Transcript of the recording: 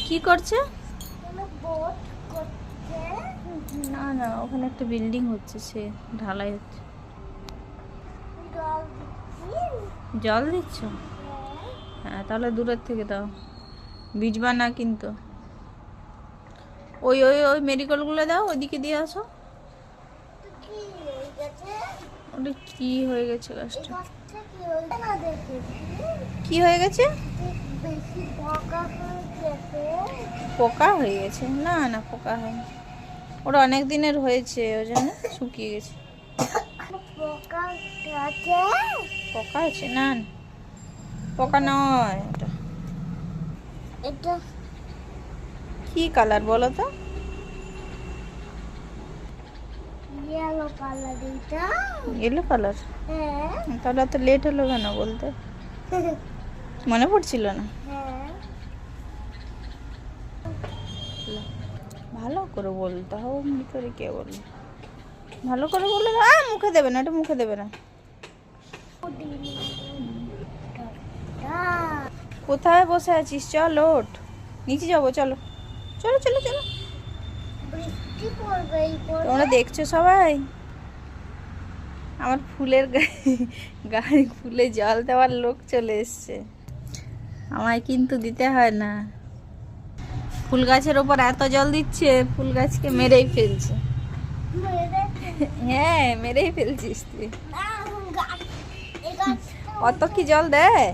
কি করছে? কোনো বোট করছে। না না, ওখানে একটা বিল্ডিং হচ্ছে, সে ঢালাই হচ্ছে। জল দিচ্ছি। জল দিচ্ছ? হ্যাঁ। হ্যাঁ, তাহলে দূরের থেকে দাও, ভিজবা না কিন্তু। ওই ওই ওই মেডিকেলগুলো দাও, ওইদিকে দিয়ে আসো। তো কি হয়ে গেছে? ওটা কি হয়ে গেছে এই গাছটা? গাছটা কি হয়েছে না দেখেছি? কি হয়ে গেছে? বেশি পোকা হয়ে গেছে। পোকা হয়ে গেছে? না না, পোকা হয়নি, ওটা অনেক দিনের হয়েছে, ওই জন্য শুকিয়ে গেছে। পোকা আছে। পোকা আছে? না না, পোকা নয় ওটা। এটা কি কালার বলো তো? Yellow colour. এটা ইয়েলো কালার? হ্যাঁ। তাহলে এত লেট হলো কেন বলতে? মনে পড়ছিল না? হ্যাঁ। ভালো করে বলতে হবে, ভিতরে কে বলবে? ভালো করে বলে মুখে দেবে না, এটা মুখে দেবে না। কোথায় বসে আছিস? চল ওঠ, নিচে যাবো, চলো চলো চলো চলো। বৃষ্টি পড়বে এই পড়বে। তোমরা দেখছো সবাই আমার ফুলের গায়ে ফুলে জল দেওয়ার লোক চলে এসছে, আমায় কিন্তু দিতে হয় না। ফুল গাছের ওপর এত জল দিচ্ছে, ফুল গাছকে মেরেই ফেলছে। হ্যাঁ, মেরেই ফেলছিস তুই। না, এই গাছটা অত কি জল দেয়?